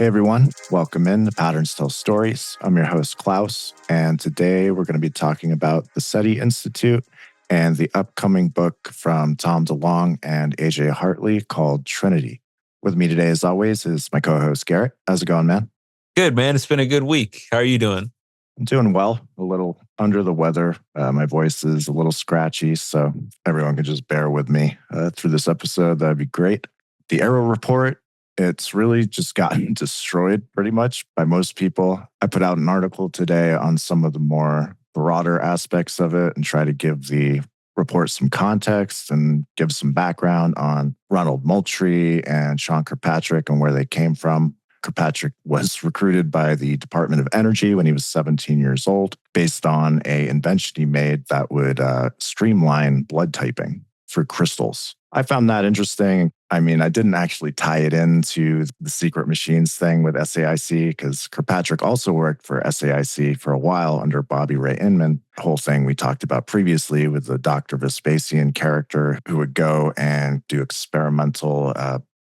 Hey everyone, welcome in to Patterns Tell Stories. I'm your host, Klaus, and today we're going to be talking about the SETI Institute and the upcoming book from Tom DeLonge and AJ Hartley called Trinity. With me today, as always, is my co-host, Garrett. How's it going, man? Good, man. It's been a good week. How are you doing? I'm doing well, a little under the weather. My voice is a little scratchy, so everyone can just bear with me through this episode. That'd be great. The Arrow Report, it's really just gotten destroyed pretty much by most people. I put out an article today on some of the more broader aspects of it and try to give the report some context and give some background on Ronald Moultrie and Sean Kirkpatrick and where they came from. Kirkpatrick was recruited by the Department of Energy when he was 17 years old based on an invention he made that would streamline blood typing for crystals. I found that interesting. I mean, I didn't actually tie it into the secret machines thing with SAIC because Kirkpatrick also worked for SAIC for a while under Bobby Ray Inman. The whole thing we talked about previously with the Dr. Vespasian character who would go and do experimental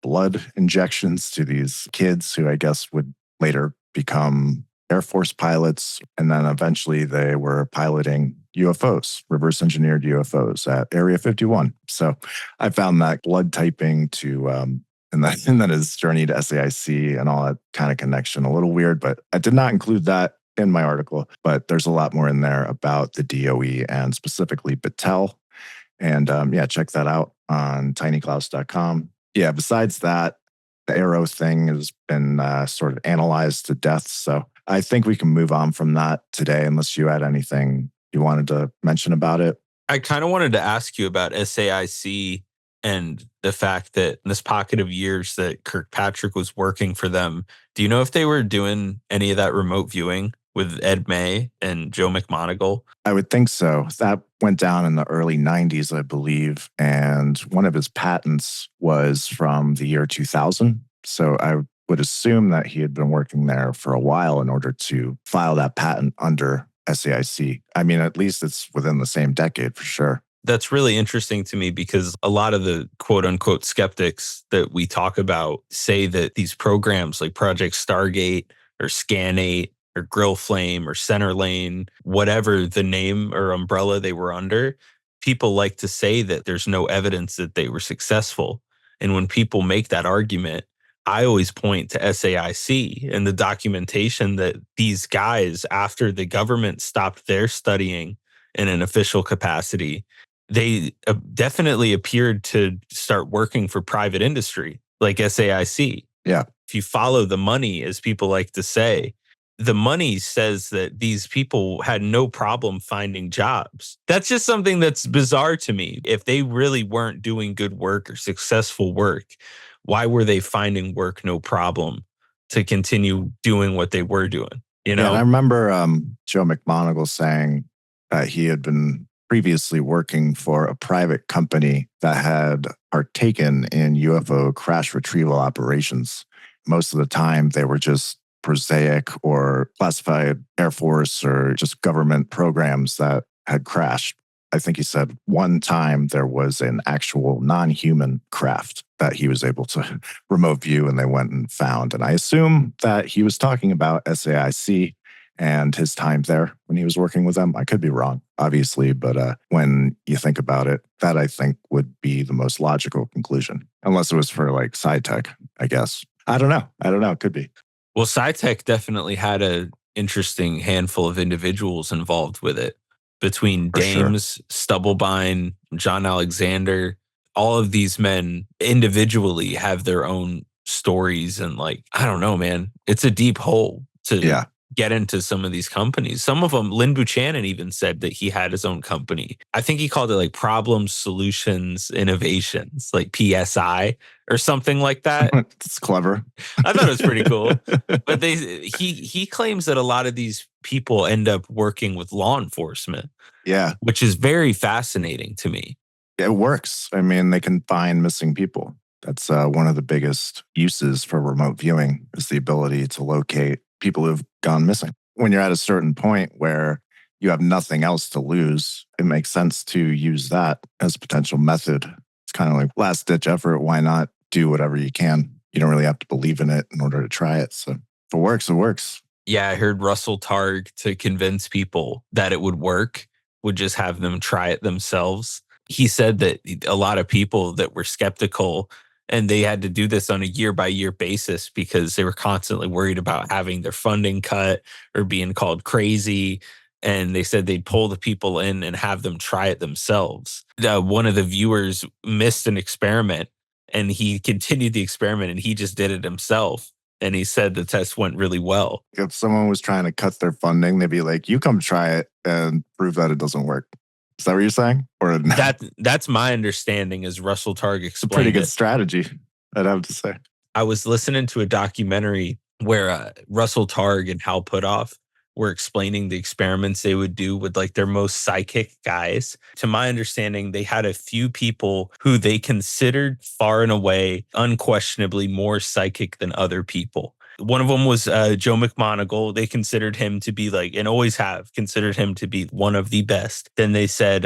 blood injections to these kids who I guess would later become Air Force pilots. And then eventually they were piloting UFOs, reverse engineered UFOs at Area 51. So I found that blood typing to, and then his journey to SAIC and all that kind of connection a little weird, but I did not include that in my article, but there's a lot more in there about the DOE and specifically Battelle. And check that out on tinyklaus.com. Yeah, besides that, the Arrow thing has been sort of analyzed to death. So I think we can move on from that today, unless you had anything you wanted to mention about it. I kind of wanted to ask you about SAIC and the fact that in this pocket of years that Kirkpatrick was working for them. Do you know if they were doing any of that remote viewing with Ed May and Joe McMoneagle? I would think so. That went down in the early 90s, I believe. And one of his patents was from the year 2000. So I would assume that he had been working there for a while in order to file that patent under SAIC. I mean, at least it's within the same decade for sure. That's really interesting to me because a lot of the quote unquote skeptics that we talk about say that these programs like Project Stargate or Scan 8 or Grill Flame or Center Lane, whatever the name or umbrella they were under, people like to say that there's no evidence that they were successful. And when people make that argument, I always point to SAIC and the documentation that these guys, after the government stopped their studying in an official capacity, they definitely appeared to start working for private industry like SAIC. Yeah. If you follow the money, as people like to say, the money says that these people had no problem finding jobs. That's just something that's bizarre to me. If they really weren't doing good work or successful work, why were they finding work no problem to continue doing what they were doing? You know? Yeah, and I remember Joe McMoneagle saying that he had been previously working for a private company that had partaken in UFO crash retrieval operations. Most of the time, they were just prosaic or classified Air Force or just government programs that had crashed. I think he said one time there was an actual non-human craft that he was able to remote view and they went and found. And I assume that he was talking about SAIC and his time there when he was working with them. I could be wrong, obviously, but when you think about it, that I think would be the most logical conclusion, unless it was for like SciTech, I guess. I don't know. It could be. Well, SciTech definitely had an interesting handful of individuals involved with it. Between Dames, Stubblebine, John Alexander, all of these men individually have their own stories. And like, I don't know, man, it's a deep hole to get into some of these companies. Some of them, Lynn Buchanan even said that he had his own company. I think he called it like Problems, Solutions, Innovations, like PSI or something like that. It's clever. I thought it was pretty cool. But he claims that a lot of these people end up working with law enforcement. Yeah. Which is very fascinating to me. It works. I mean, they can find missing people. That's one of the biggest uses for remote viewing is the ability to locate people who've gone missing. When you're at a certain point where you have nothing else to lose, it makes sense to use that as a potential method. It's kind of like last ditch effort. Why not do whatever you can, You don't really have to believe in it in order to try it. So if it works, it works. Yeah, I heard Russell Targ, to convince people that it would work, would just have them try it themselves. He said that a lot of people that were skeptical, and they had to do this on a year by year basis because they were constantly worried about having their funding cut or being called crazy. And they said they'd pull the people in and have them try it themselves. One of the viewers missed an experiment, and he continued the experiment, and he just did it himself. And he said the test went really well. If someone was trying to cut their funding, they'd be like, you come try it and prove that it doesn't work. Is that what you're saying? Or That's my understanding, as Russell Targ explained. It's a pretty good it. strategy, I'd have to say. I was listening to a documentary where Russell Targ and Hal Puthoff were explaining the experiments they would do with like their most psychic guys. To my understanding, they had a few people who they considered far and away, unquestionably more psychic than other people. One of them was Joe McMoneagle. They considered him to be like, and always have considered him to be one of the best. Then they said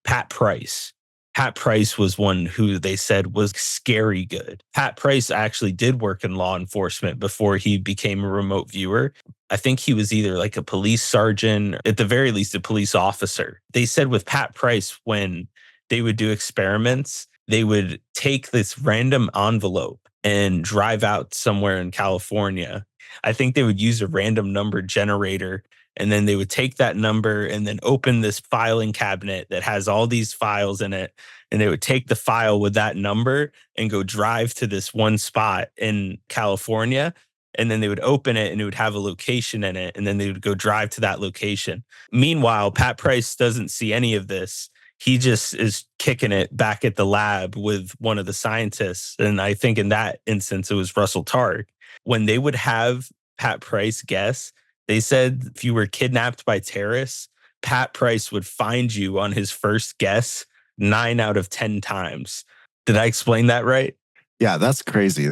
Pat Price. Pat Price was one who they said was scary good. Pat Price actually did work in law enforcement before he became a remote viewer. I think he was either like a police sergeant, at the very least, a police officer. They said with Pat Price, when they would do experiments, they would take this random envelope and drive out somewhere in California. I think they would use a random number generator, and then they would take that number and then open this filing cabinet that has all these files in it. And they would take the file with that number and go drive to this one spot in California. And then they would open it and it would have a location in it. And then they would go drive to that location. Meanwhile, Pat Price doesn't see any of this. He just is kicking it back at the lab with one of the scientists. And I think in that instance, it was Russell Targ. When they would have Pat Price guess, they said if you were kidnapped by terrorists, Pat Price would find you on his first guess 9 out of 10 times. Did I explain that right? Yeah, that's crazy.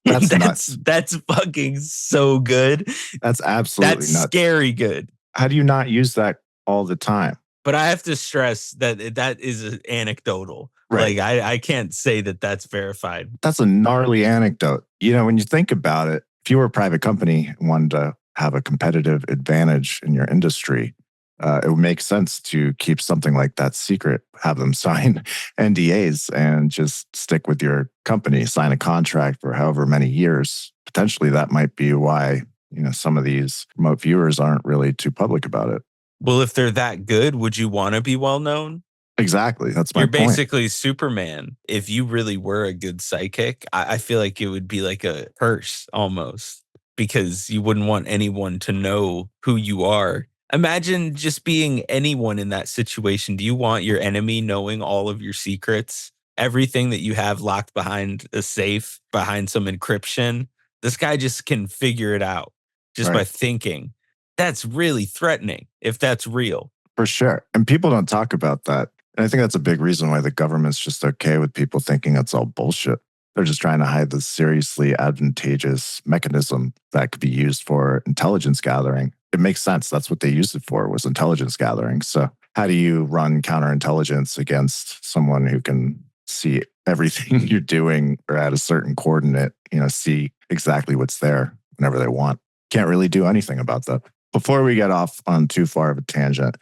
That's nuts. That's fucking so good. That's absolutely That's nuts. Scary good. How do you not use that all the time? But I have to stress that that is anecdotal. Right. Like I can't say that that's verified. That's a gnarly anecdote. You know, when you think about it, if you were a private company and wanted to have a competitive advantage in your industry, it would make sense to keep something like that secret, have them sign NDAs and just stick with your company, sign a contract for however many years. Potentially that might be why, you know, some of these remote viewers aren't really too public about it. Well, if they're that good, would you want to be well known? Exactly. That's my You're point. basically Superman. If you really were a good psychic, I feel like it would be like a curse almost, because you wouldn't want anyone to know who you are. Imagine just being anyone in that situation. Do you want your enemy knowing all of your secrets? Everything that you have locked behind a safe, behind some encryption? This guy just can figure it out just by thinking. That's really threatening if that's real. For sure. And people don't talk about that. And I think that's a big reason why the government's just okay with people thinking it's all bullshit. They're just trying to hide the seriously advantageous mechanism that could be used for intelligence gathering. It makes sense. That's what they used it for, was intelligence gathering. So how do you run counterintelligence against someone who can see everything you're doing or at a certain coordinate, you know, see exactly what's there whenever they want? Can't really do anything about that. Before we get off on too far of a tangent,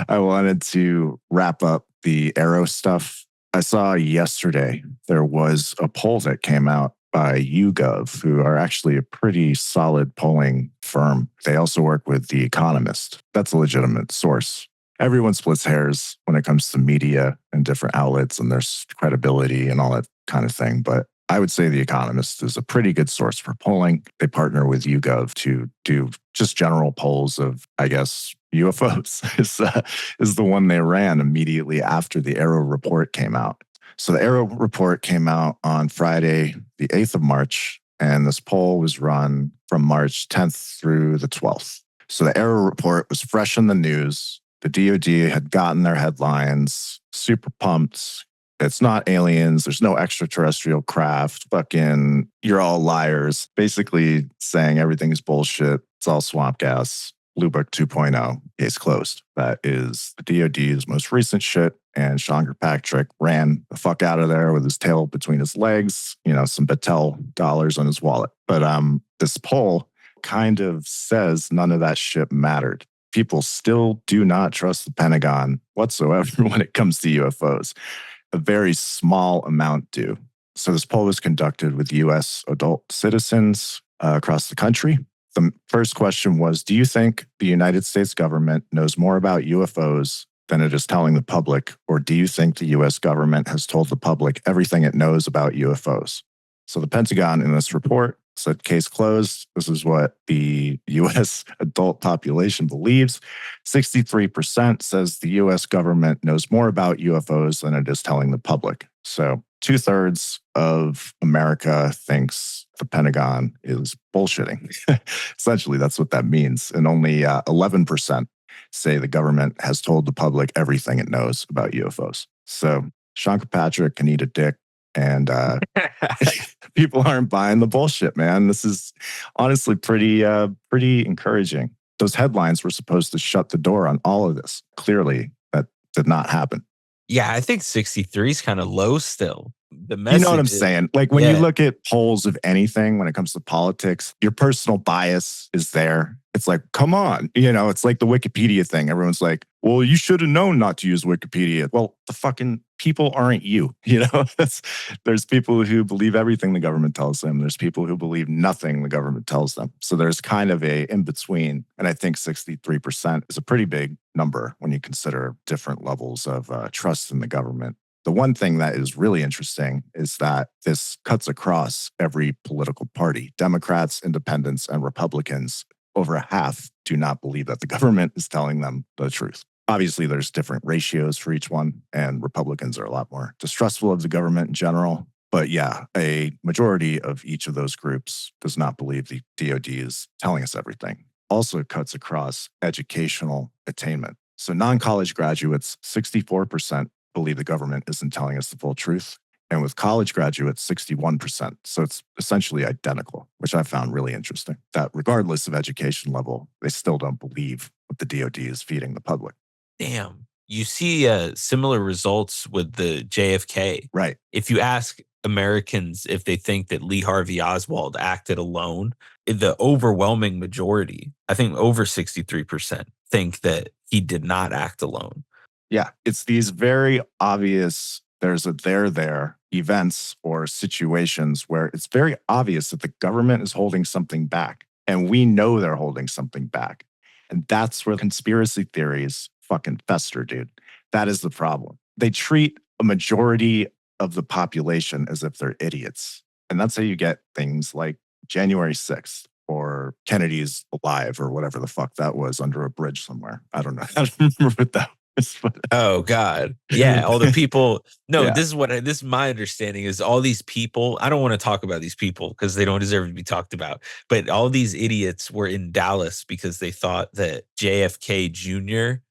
I wanted to wrap up the Arrow stuff. I saw yesterday there was a poll that came out by YouGov, who are actually a pretty solid polling firm. They also work with The Economist. That's a legitimate source. Everyone splits hairs when it comes to media and different outlets and their credibility and all that kind of thing. But I would say The Economist is a pretty good source for polling. They partner with YouGov to do just general polls of, I guess, UFOs is the one they ran immediately after the Arrow report came out. So the Arrow report came out on Friday, the 8th of March, and this poll was run from March 10th through the 12th. So the Arrow report was fresh in the news. The DOD had gotten their headlines, super pumped. It's not aliens. There's no extraterrestrial craft. Fucking, you're all liars. Basically saying everything's bullshit. It's all swamp gas. Blue Book 2.0, case closed. That is the DoD's most recent shit. And Sean Kirkpatrick ran the fuck out of there with his tail between his legs, some Battelle dollars on his wallet. But this poll kind of says none of that shit mattered. People still do not trust the Pentagon whatsoever when it comes to UFOs. A very small amount do. So this poll was conducted with U.S. adult citizens across the country. The first question was, do you think the United States government knows more about UFOs than it is telling the public, or do you think the U.S. government has told the public everything it knows about UFOs? So the Pentagon in this report said, case closed. This is what the U.S. adult population believes. 63% says the U.S. government knows more about UFOs than it is telling the public. So 2/3 of America thinks the Pentagon is bullshitting. Essentially, that's what that means. And only 11% say the government has told the public everything it knows about UFOs. So Sean Kirkpatrick can eat a dick. And people aren't buying the bullshit, man. This is honestly pretty encouraging. Those headlines were supposed to shut the door on all of this. Clearly, that did not happen. Yeah, I think 63 is kind of low still. The message, you know what I'm saying? Like when you look at polls of anything, when it comes to politics, your personal bias is there. It's like, come on. It's like the Wikipedia thing. Everyone's like, well, you should have known not to use Wikipedia. Well, the fucking people aren't you. There's people who believe everything the government tells them. There's people who believe nothing the government tells them. So there's kind of a in between. And I think 63% is a pretty big number when you consider different levels of trust in the government. The one thing that is really interesting is that this cuts across every political party. Democrats, independents, and Republicans, over half do not believe that the government is telling them the truth. Obviously, there's different ratios for each one, and Republicans are a lot more distrustful of the government in general. But yeah, a majority of each of those groups does not believe the DoD is telling us everything. Also cuts across educational attainment. So non-college graduates, 64% believe the government isn't telling us the full truth. And with college graduates, 61%. So it's essentially identical, which I found really interesting. That regardless of education level, they still don't believe what the DoD is feeding the public. Damn. You see similar results with the JFK. Right. If you ask Americans if they think that Lee Harvey Oswald acted alone, the overwhelming majority, I think over 63%, think that he did not act alone. Yeah, it's these very obvious, there's a there events or situations where it's very obvious that the government is holding something back. And we know they're holding something back. And that's where conspiracy theories fucking fester, dude. That is the problem. They treat a majority of the population as if they're idiots. And that's how you get things like January 6th or Kennedy's alive or whatever the fuck that was under a bridge somewhere. I don't know. I don't remember what that was. Oh God. Yeah. All the people. No, Yeah. this is my understanding is all these people. I don't want to talk about these people because they don't deserve to be talked about. But all these idiots were in Dallas because they thought that JFK Jr.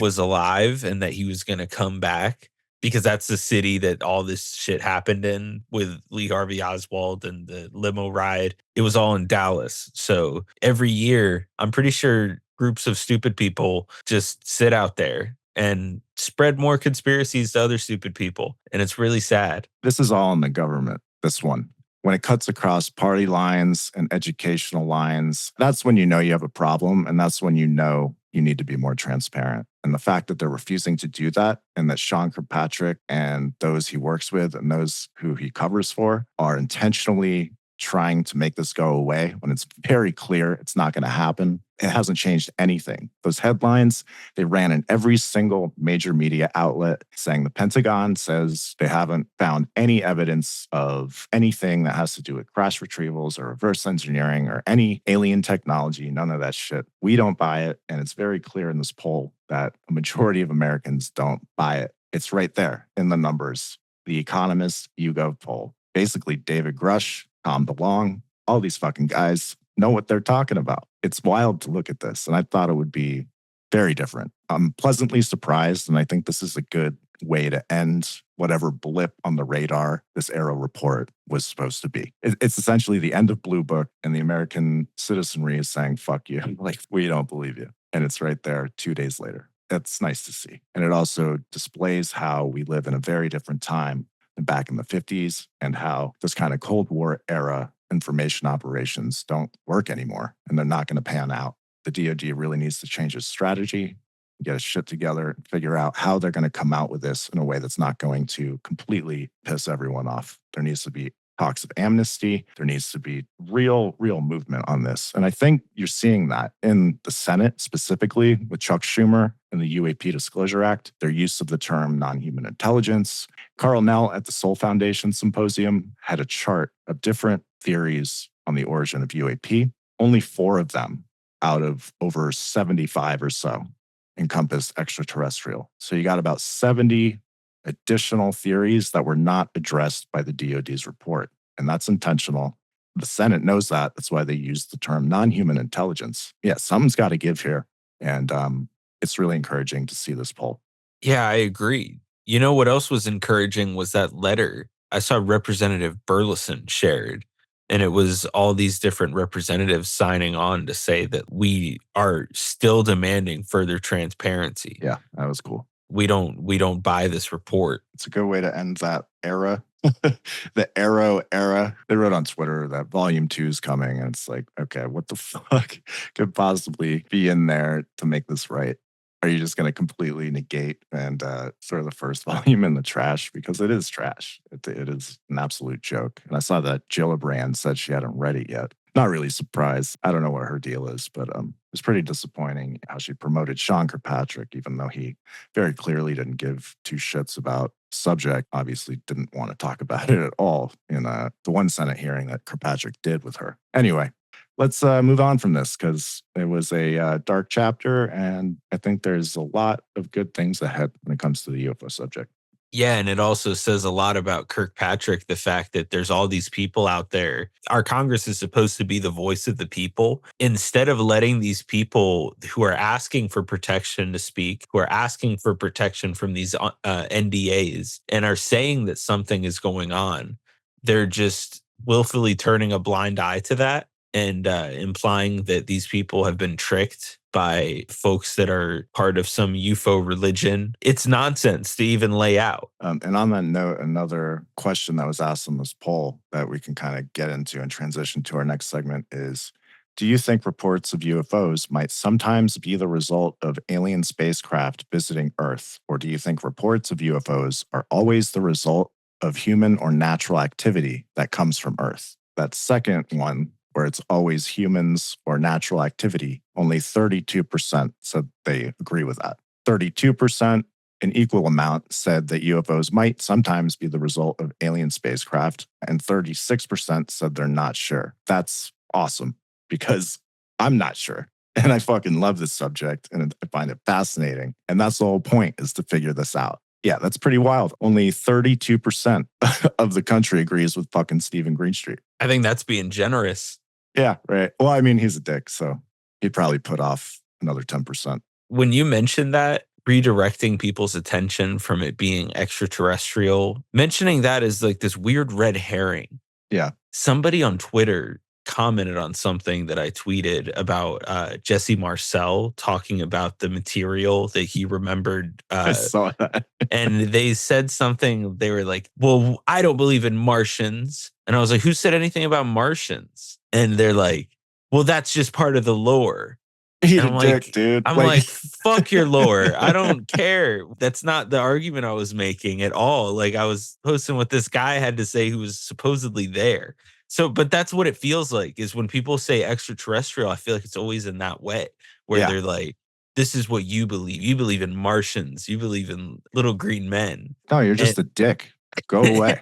was alive and that he was going to come back because that's the city that all this shit happened in with Lee Harvey Oswald and the limo ride. It was all in Dallas. So every year, I'm pretty sure groups of stupid people just sit out there and spread more conspiracies to other stupid people. And it's really sad. This is all in the government, this one. When it cuts across party lines and educational lines, that's when you know you have a problem. And that's when you know you need to be more transparent. And the fact that they're refusing to do that and that Sean Kirkpatrick and those he works with and those who he covers for are intentionally trying to make this go away when it's very clear it's not going to happen. It hasn't changed anything. Those headlines, they ran in every single major media outlet saying the Pentagon says they haven't found any evidence of anything that has to do with crash retrievals or reverse engineering or any alien technology, none of that shit. We don't buy it. And it's very clear in this poll that a majority of Americans don't buy it. It's right there in the numbers. The Economist YouGov poll. Basically, David Grush, Tom DeLonge, all these fucking guys know what they're talking about. It's wild to look at this. And I thought it would be very different. I'm pleasantly surprised. And I think this is a good way to end whatever blip on the radar this Arrow report was supposed to be. It's essentially the end of Blue Book, and the American citizenry is saying, fuck you. Like, we don't believe you. And it's right there 2 days later. That's nice to see. And it also displays how we live in a very different time than back in the 50s, and how this kind of Cold War era information operations don't work anymore, and they're not going to pan out. The DoD really needs to change its strategy, get its shit together, and figure out how they're going to come out with this in a way that's not going to completely piss everyone off. There needs to be talks of amnesty. There needs to be real movement on this. And I think you're seeing that in the Senate, specifically with Chuck Schumer and the UAP Disclosure Act, their use of the term non-human intelligence. Carl Nell at the Soul Foundation Symposium had a chart of different theories on the origin of UAP. Only 4 of them out of over 75 or so encompass extraterrestrial. So you got about 70 additional theories that were not addressed by the DoD's report. And that's intentional. The Senate knows that. That's why they use the term non-human intelligence. Yeah, something's got to give here. And it's really encouraging to see this poll. Yeah, I agree. You know what else was encouraging was that letter I saw Representative Burleson shared. And it was all these different representatives signing on to say that we are still demanding further transparency. Yeah, that was cool. We don't buy this report. It's a good way to end that era. The Arrow era. They wrote on Twitter that volume 2 is coming. And it's like, okay, what the fuck could possibly be in there to make this right? Are you just going to completely negate and throw the first volume in the trash? Because it is trash. It is an absolute joke. And I saw that Gillibrand said she hadn't read it yet. Not really surprised. I don't know what her deal is, but it was pretty disappointing how she promoted Sean Kirkpatrick, even though he very clearly didn't give 2 shits about subject. Obviously didn't want to talk about it at all in the one Senate hearing that Kirkpatrick did with her. Anyway, let's move on from this, because it was a dark chapter, and I think there's a lot of good things ahead when it comes to the UFO subject. Yeah, and it also says a lot about Kirkpatrick, the fact that there's all these people out there. Our Congress is supposed to be the voice of the people. Instead of letting these people who are asking for protection to speak, who are asking for protection from these NDAs and are saying that something is going on, they're just willfully turning a blind eye to that and implying that these people have been tricked by folks that are part of some UFO religion. It's nonsense to even lay out. And on that note, another question that was asked in this poll that we can kind of get into and transition to our next segment is, do you think reports of UFOs might sometimes be the result of alien spacecraft visiting Earth? Or do you think reports of UFOs are always the result of human or natural activity that comes from Earth? That second one, where it's always humans or natural activity, only 32% said they agree with that. 32%, an equal amount, said that UFOs might sometimes be the result of alien spacecraft, and 36% said they're not sure. That's awesome, because I'm not sure. And I fucking love this subject, and I find it fascinating. And that's the whole point, is to figure this out. Yeah, that's pretty wild. Only 32% of the country agrees with fucking Stephen Greenstreet. I think that's being generous. Yeah, right. Well, I mean, he's a dick, so he'd probably put off another 10%. When you mentioned that, redirecting people's attention from it being extraterrestrial, mentioning that is like this weird red herring. Yeah. Somebody on Twitter commented on something that I tweeted about Jesse Marcel talking about the material that he remembered. I saw that. And they said something, they were like, well, I don't believe in Martians. And I was like, who said anything about Martians? And they're like, well, that's just part of the lore. He's a dick, dude. I'm like, fuck your lore. I don't care. That's not the argument I was making at all. Like, I was posting what this guy had to say who was supposedly there. So, but that's what it feels like, is when people say extraterrestrial, I feel like it's always in that way, where they're like, this is what you believe. You believe in Martians. You believe in little green men. No, you're just a dick. Go away.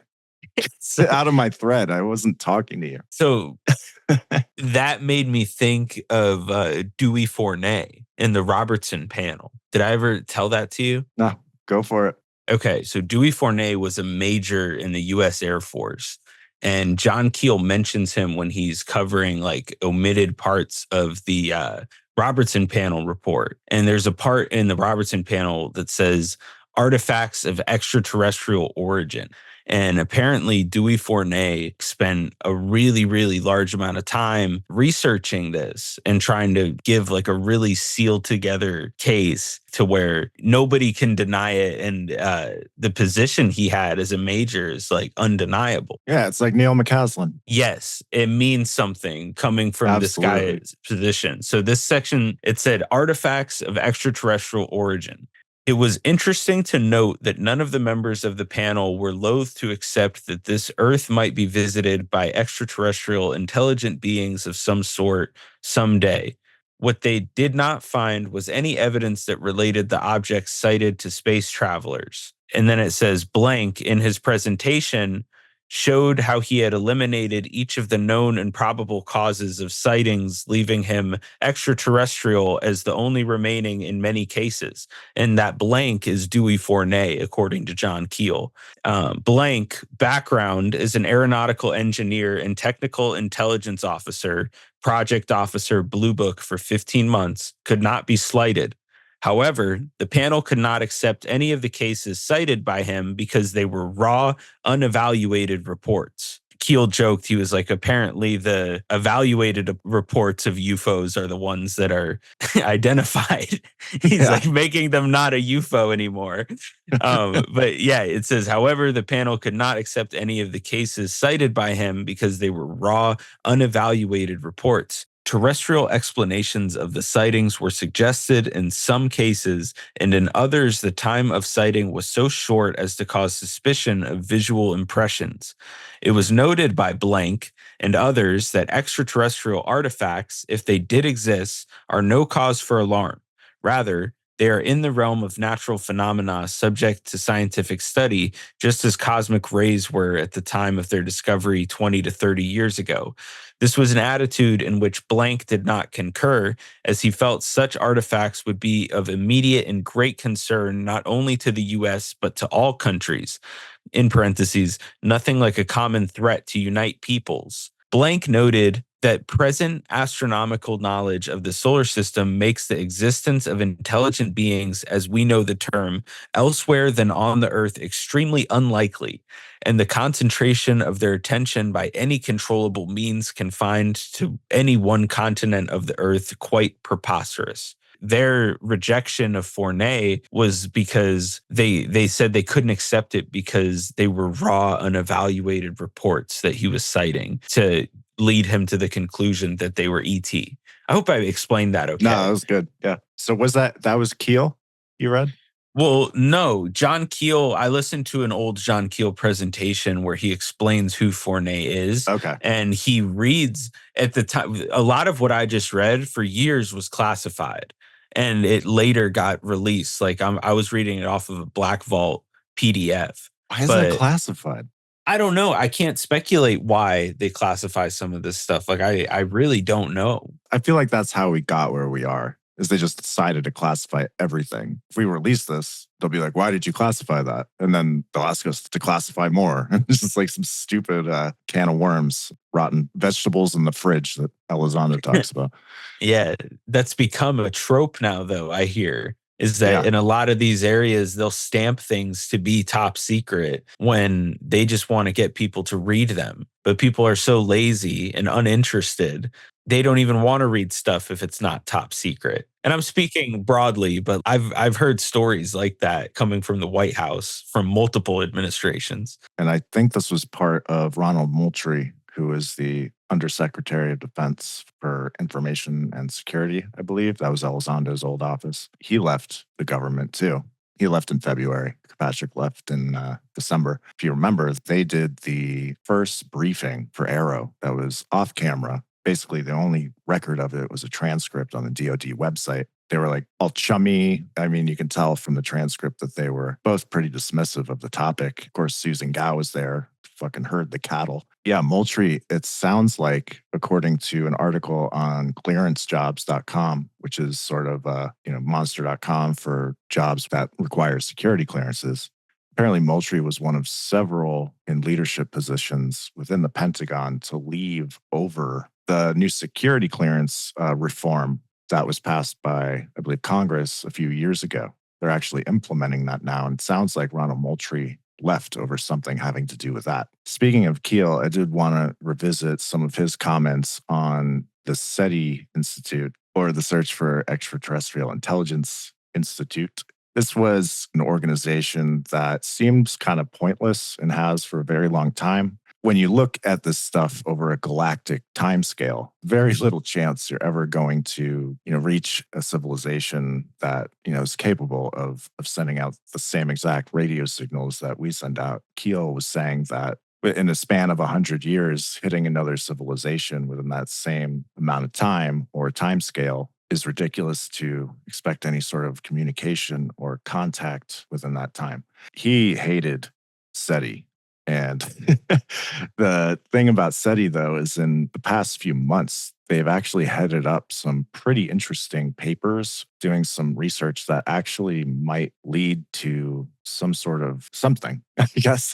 Sit out of my thread. I wasn't talking to you. So that made me think of Dewey Fournay in the Robertson panel. Did I ever tell that to you? No, go for it. Okay, so Dewey Fournay was a major in the U.S. Air Force. And John Keel mentions him when he's covering like omitted parts of the Robertson panel report. And there's a part in the Robertson panel that says, artifacts of extraterrestrial origin. And apparently, Dewey Fournet spent a really, really large amount of time researching this and trying to give like a really sealed together case to where nobody can deny it. And the position he had as a major is like undeniable. Yeah, it's like Neil McCaslin. Yes, it means something coming from this Absolutely. guy's position. So this section, it said artifacts of extraterrestrial origin. It was interesting to note that none of the members of the panel were loath to accept that this Earth might be visited by extraterrestrial intelligent beings of some sort someday. What they did not find was any evidence that related the objects cited to space travelers. And then it says blank in his presentation showed how he had eliminated each of the known and probable causes of sightings, leaving him extraterrestrial as the only remaining in many cases. And that blank is Dewey Fournet, according to John Keel. Blank background is an aeronautical engineer and technical intelligence officer, project officer, Blue Book for 15 months, could not be slighted. However, the panel could not accept any of the cases cited by him because they were raw, unevaluated reports. Keel joked, he was like, apparently the evaluated reports of UFOs are the ones that are identified. He's Yeah. like making them not a UFO anymore. But yeah, it says, however, the panel could not accept any of the cases cited by him because they were raw, unevaluated reports. Terrestrial explanations of the sightings were suggested in some cases, and in others, the time of sighting was so short as to cause suspicion of visual impressions. It was noted by Blank and others that extraterrestrial artifacts, if they did exist, are no cause for alarm. Rather, they are in the realm of natural phenomena subject to scientific study, just as cosmic rays were at the time of their discovery 20 to 30 years ago. This was an attitude in which Blank did not concur, as he felt such artifacts would be of immediate and great concern not only to the US, but to all countries. In parentheses, nothing like a common threat to unite peoples. Blank noted that present astronomical knowledge of the solar system makes the existence of intelligent beings, as we know the term, elsewhere than on the Earth extremely unlikely, and the concentration of their attention by any controllable means confined to any one continent of the Earth quite preposterous. Their rejection of Fournet was because they said they couldn't accept it because they were raw, unevaluated reports that he was citing to lead him to the conclusion that they were ET. I hope I explained that No, okay. that was good. Yeah. So that was Keel you read? Well, no, John Keel, I listened to an old John Keel presentation where he explains who Fournet is. Okay. And he reads at the time, a lot of what I just read for years was classified and it later got released. Like I was reading it off of a Black Vault PDF. Why is that But classified? I don't know. I can't speculate why they classify some of this stuff. Like I really don't know. I feel like that's how we got where we are, is they just decided to classify everything. If we release this, they'll be like, why did you classify that? And then they'll ask us to classify more. And it's just like some stupid can of worms, rotten vegetables in the fridge that Elizondo talks about. Yeah, that's become a trope now, though, I hear, is that Yeah. in a lot of these areas, they'll stamp things to be top secret when they just want to get people to read them. But people are so lazy and uninterested, they don't even want to read stuff if it's not top secret. And I'm speaking broadly, but I've heard stories like that coming from the White House from multiple administrations. And I think this was part of Ronald Moultrie, who is the Undersecretary of Defense for Information and Security, I believe. That was Elizondo's old office. He left the government too. He left in February. Patrick left in December. If you remember, they did the first briefing for Arrow that was off camera. Basically, the only record of it was a transcript on the DoD website. They were like all chummy. I mean, you can tell from the transcript that they were both pretty dismissive of the topic. Of course, Susan Gao was there, fucking herd the cattle. Yeah, Moultrie, it sounds like, according to an article on clearancejobs.com, which is sort of monster.com for jobs that require security clearances. Apparently, Moultrie was one of several in leadership positions within the Pentagon to leave over the new security clearance reform that was passed by, I believe, Congress a few years ago. they're actually implementing that now. And it sounds like Ronald Moultrie left over something having to do with that. Speaking of Keel, I did want to revisit some of his comments on the SETI Institute, or the Search for Extraterrestrial Intelligence Institute. This was an organization that seems kind of pointless and has for a very long time. When you look at this stuff over a galactic timescale, very little chance you're ever going to, reach a civilization that, is capable of sending out the same exact radio signals that we send out. Keel was saying that in a span of 100 years, hitting another civilization within that same amount of time or time scale is ridiculous to expect any sort of communication or contact within that time. He hated SETI. And the thing about SETI, though, is in the past few months, they've actually headed up some pretty interesting papers doing some research that actually might lead to some sort of something, I guess.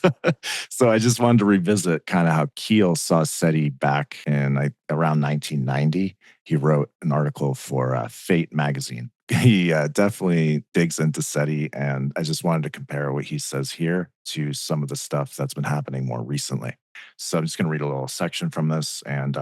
So I just wanted to revisit kind of how Keel saw SETI back in around 1990. He wrote an article for Fate magazine. He definitely digs into SETI, and I just wanted to compare what he says here to some of the stuff that's been happening more recently. So I'm just going to read a little section from this. And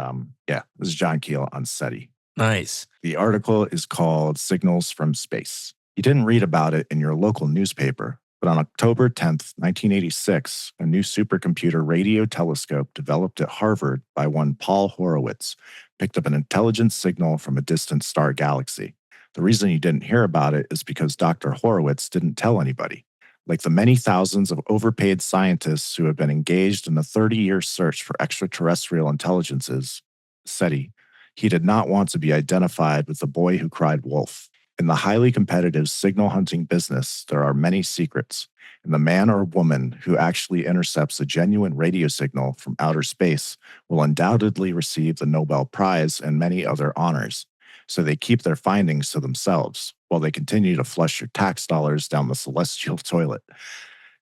this is John Keel on SETI. Nice. The article is called Signals from Space. You didn't read about it in your local newspaper, but on October 10th, 1986, a new supercomputer radio telescope developed at Harvard by one Paul Horowitz picked up an intelligent signal from a distant star galaxy. The reason you didn't hear about it is because Dr. Horowitz didn't tell anybody. Like the many thousands of overpaid scientists who have been engaged in the 30-year search for extraterrestrial intelligences, SETI, he did not want to be identified with the boy who cried wolf. In the highly competitive signal hunting business, there are many secrets, and the man or woman who actually intercepts a genuine radio signal from outer space will undoubtedly receive the Nobel Prize and many other honors. So they keep their findings to themselves while they continue to flush your tax dollars down the celestial toilet.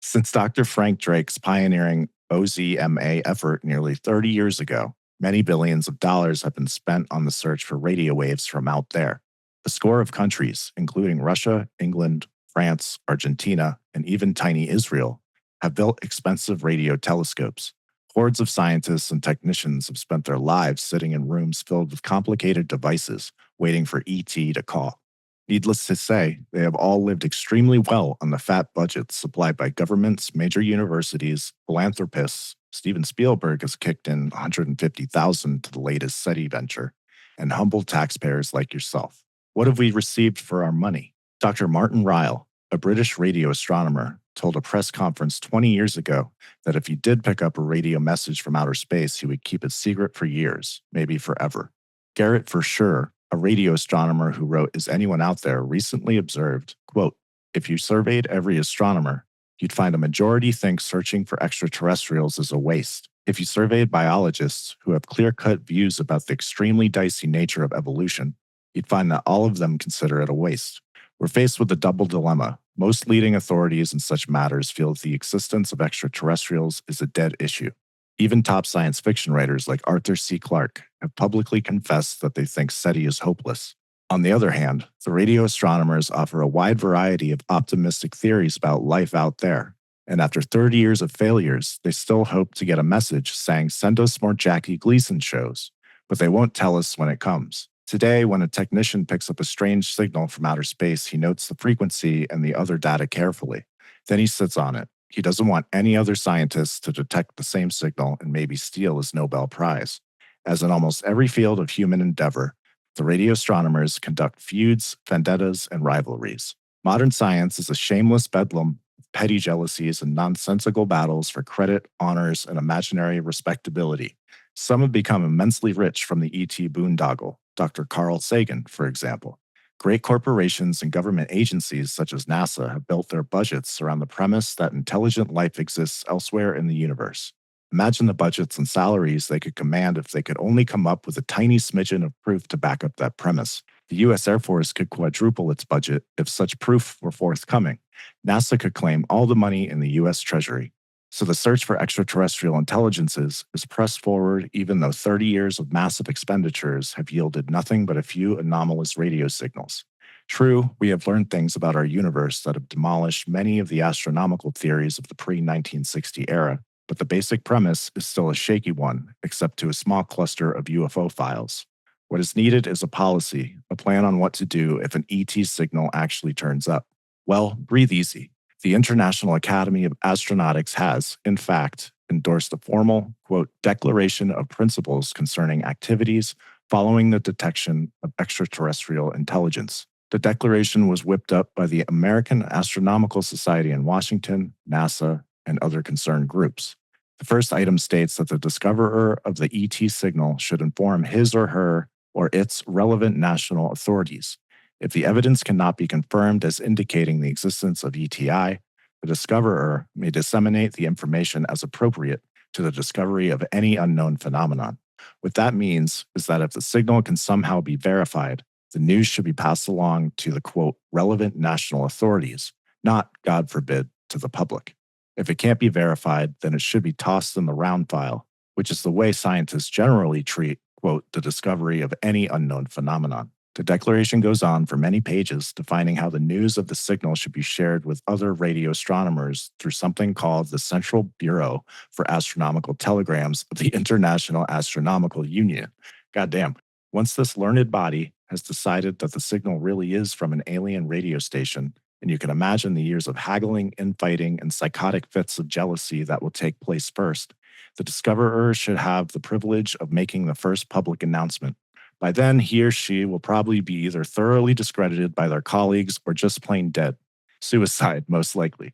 Since Dr. Frank Drake's pioneering OZMA effort nearly 30 years ago, many billions of dollars have been spent on the search for radio waves from out there. A score of countries, including Russia, England, France, Argentina, and even tiny Israel, have built expensive radio telescopes. Hordes of scientists and technicians have spent their lives sitting in rooms filled with complicated devices, waiting for ET to call. Needless to say, they have all lived extremely well on the fat budgets supplied by governments, major universities, philanthropists. Steven Spielberg has kicked in $150,000 to the latest SETI venture, and humble taxpayers like yourself. What have we received for our money? Dr. Martin Ryle, a British radio astronomer, told a press conference 20 years ago that if he did pick up a radio message from outer space, he would keep it secret for years, maybe forever. Garrett Verschure, a radio astronomer who wrote Is Anyone Out There, recently observed, quote, if you surveyed every astronomer, you'd find a majority think searching for extraterrestrials is a waste. If you surveyed biologists who have clear-cut views about the extremely dicey nature of evolution, you'd find that all of them consider it a waste. We're faced with a double dilemma. Most leading authorities in such matters feel that the existence of extraterrestrials is a dead issue. Even top science fiction writers like Arthur C. Clarke have publicly confessed that they think SETI is hopeless. On the other hand, the radio astronomers offer a wide variety of optimistic theories about life out there. And after 30 years of failures, they still hope to get a message saying, send us more Jackie Gleason shows. But they won't tell us when it comes. Today, when a technician picks up a strange signal from outer space, he notes the frequency and the other data carefully. Then he sits on it. He doesn't want any other scientists to detect the same signal and maybe steal his Nobel Prize. As in almost every field of human endeavor, the radio astronomers conduct feuds, vendettas, and rivalries. Modern science is a shameless bedlam of petty jealousies and nonsensical battles for credit, honors, and imaginary respectability. Some have become immensely rich from the ET boondoggle. Dr. Carl Sagan, for example. Great corporations and government agencies such as NASA have built their budgets around the premise that intelligent life exists elsewhere in the universe. Imagine the budgets and salaries they could command if they could only come up with a tiny smidgen of proof to back up that premise. The U.S. Air Force could quadruple its budget if such proof were forthcoming. NASA could claim all the money in the U.S. Treasury. So the search for extraterrestrial intelligences is pressed forward even though 30 years of massive expenditures have yielded nothing but a few anomalous radio signals. True, we have learned things about our universe that have demolished many of the astronomical theories of the pre 1960 era, but the basic premise is still a shaky one, except to a small cluster of UFO files. What is needed is a policy, a plan on what to do if an ET signal actually turns up. Well, breathe easy. The International Academy of Astronautics has, in fact, endorsed a formal, quote, declaration of principles concerning activities following the detection of extraterrestrial intelligence. The declaration was whipped up by the American Astronomical Society in Washington, NASA, and other concerned groups. The first item states that the discoverer of the ET signal should inform his or her or its relevant national authorities. If the evidence cannot be confirmed as indicating the existence of ETI, the discoverer may disseminate the information as appropriate to the discovery of any unknown phenomenon. What that means is that if the signal can somehow be verified, the news should be passed along to the quote, relevant national authorities, not, God forbid, to the public. If it can't be verified, then it should be tossed in the round file, which is the way scientists generally treat, quote, the discovery of any unknown phenomenon. The declaration goes on for many pages, defining how the news of the signal should be shared with other radio astronomers through something called the Central Bureau for Astronomical Telegrams of the International Astronomical Union. Goddamn. Once this learned body has decided that the signal really is from an alien radio station, and you can imagine the years of haggling, infighting, and psychotic fits of jealousy that will take place first, the discoverer should have the privilege of making the first public announcement. By then, he or she will probably be either thoroughly discredited by their colleagues or just plain dead. Suicide, most likely.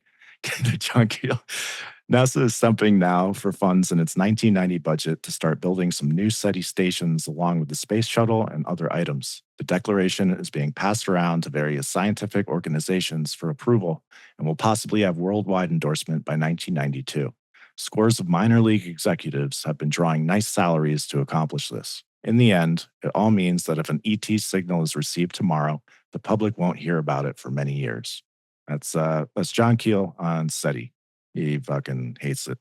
John Keel. NASA is stumping now for funds in its 1990 budget to start building some new SETI stations along with the space shuttle and other items. The declaration is being passed around to various scientific organizations for approval and will possibly have worldwide endorsement by 1992. Scores of minor league executives have been drawing nice salaries to accomplish this. In the end, it all means that if an ET signal is received tomorrow, the public won't hear about it for many years. That's John Keel on SETI. He fucking hates it.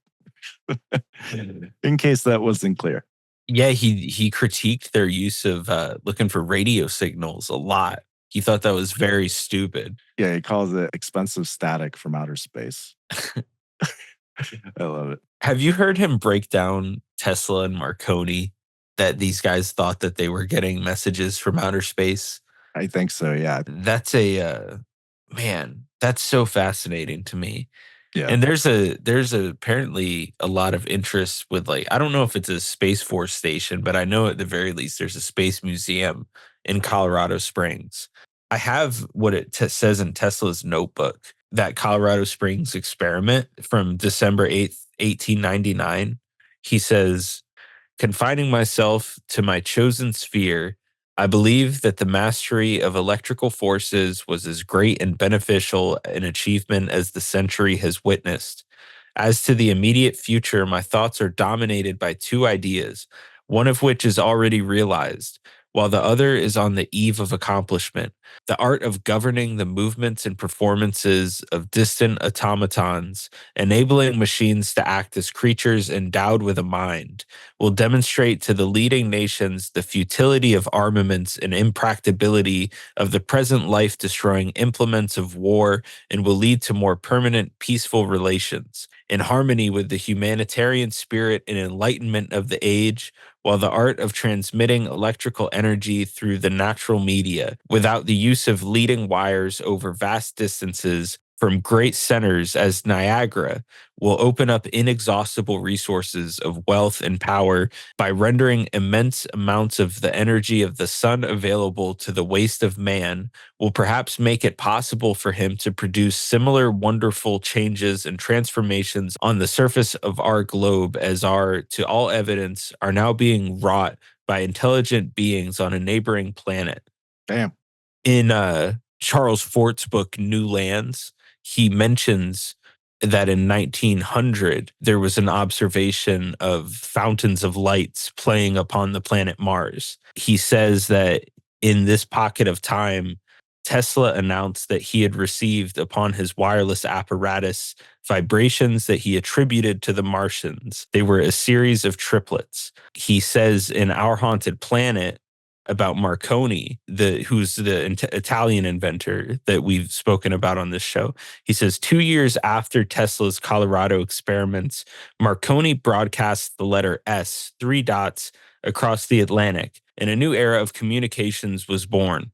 In case that wasn't clear. Yeah, he critiqued their use of looking for radio signals a lot. He thought that was very stupid. Yeah, he calls it expensive static from outer space. I love it. Have you heard him break down Tesla and Marconi, that these guys thought that they were getting messages from outer space? I think so, yeah. That's a man, that's so fascinating to me. Yeah. And there's apparently a lot of interest with, like, I don't know if it's a Space Force station, but I know at the very least there's a space museum in Colorado Springs. I have what it says in Tesla's notebook, that Colorado Springs experiment from December 8th, 1899. He says, confining myself to my chosen sphere, I believe that the mastery of electrical forces was as great and beneficial an achievement as the century has witnessed. As to the immediate future, my thoughts are dominated by two ideas, one of which is already realized, while the other is on the eve of accomplishment: the art of governing the movements and performances of distant automatons, enabling machines to act as creatures endowed with a mind, will demonstrate to the leading nations the futility of armaments and impracticability of the present life-destroying implements of war, and will lead to more permanent peaceful relations, in harmony with the humanitarian spirit and enlightenment of the age, while the art of transmitting electrical energy through the natural media, without the use of leading wires over vast distances from great centers as Niagara, will open up inexhaustible resources of wealth and power by rendering immense amounts of the energy of the sun available to the waste of man, will perhaps make it possible for him to produce similar wonderful changes and transformations on the surface of our globe as are, to all evidence, are now being wrought by intelligent beings on a neighboring planet. Damn. In Charles Fort's book, New Lands, he mentions that in 1900, there was an observation of fountains of lights playing upon the planet Mars. He says that in this pocket of time, Tesla announced that he had received upon his wireless apparatus vibrations that he attributed to the Martians. They were a series of triplets. He says in Our Haunted Planet, about Marconi, who's the Italian inventor that we've spoken about on this show. He says 2 years after Tesla's Colorado experiments, Marconi broadcast the letter S, three dots, across the Atlantic, and a new era of communications was born.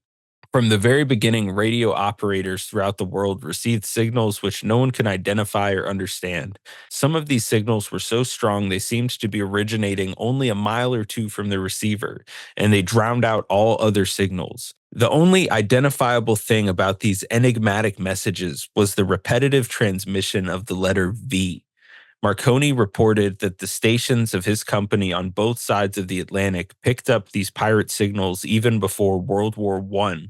From the very beginning, radio operators throughout the world received signals which no one could identify or understand. Some of these signals were so strong they seemed to be originating only a mile or two from the receiver, and they drowned out all other signals. The only identifiable thing about these enigmatic messages was the repetitive transmission of the letter V. Marconi reported that the stations of his company on both sides of the Atlantic picked up these pirate signals even before World War I.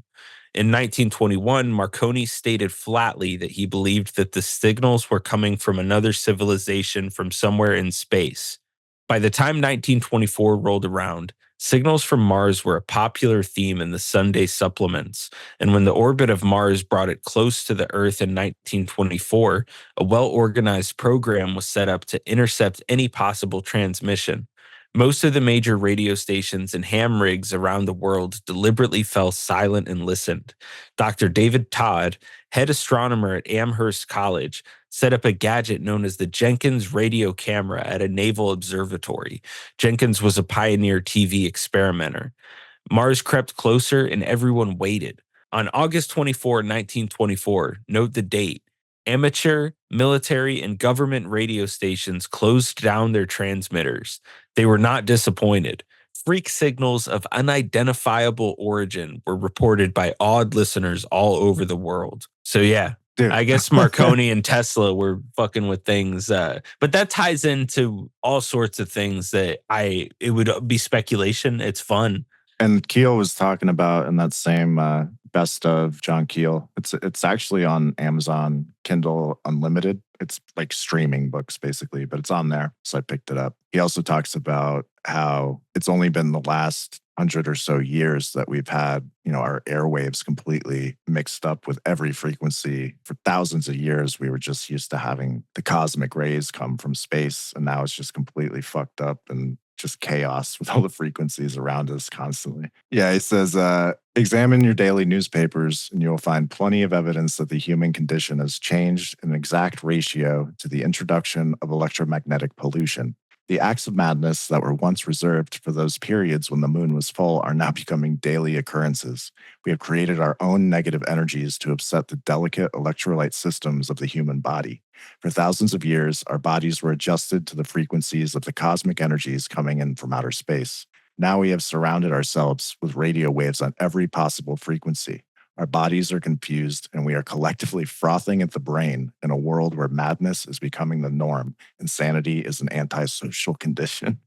In 1921, Marconi stated flatly that he believed that the signals were coming from another civilization from somewhere in space. By the time 1924 rolled around, signals from Mars were a popular theme in the Sunday supplements, and when the orbit of Mars brought it close to the Earth in 1924, a well-organized program was set up to intercept any possible transmission. Most of the major radio stations and ham rigs around the world deliberately fell silent and listened. Dr. David Todd, head astronomer at Amherst College, set up a gadget known as the Jenkins radio camera at a naval observatory. Jenkins was a pioneer TV experimenter. Mars crept closer and everyone waited. On August 24, 1924, note the date, amateur, military, and government radio stations closed down their transmitters. They were not disappointed. Freak signals of unidentifiable origin were reported by awed listeners all over the world. So, yeah, Dude. I guess Marconi and Tesla were fucking with things, but that ties into all sorts of things that it would be speculation. It's fun. And Keel was talking about in that same best of John Keel. It's actually on Amazon Kindle Unlimited. It's like streaming books basically, but it's on there. So I picked it up. He also talks about how it's only been the last 100 or so years that we've had, our airwaves completely mixed up with every frequency. For thousands of years, we were just used to having the cosmic rays come from space, and now it's just completely fucked up and just chaos with all the frequencies around us constantly. Yeah, he says, examine your daily newspapers and you'll find plenty of evidence that the human condition has changed in an exact ratio to the introduction of electromagnetic pollution. The acts of madness that were once reserved for those periods when the moon was full are now becoming daily occurrences. We have created our own negative energies to upset the delicate electrolyte systems of the human body. For thousands of years, our bodies were adjusted to the frequencies of the cosmic energies coming in from outer space. Now we have surrounded ourselves with radio waves on every possible frequency. Our bodies are confused, and we are collectively frothing at the brain in a world where madness is becoming the norm. Insanity is an antisocial condition.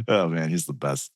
Oh, man, he's the best.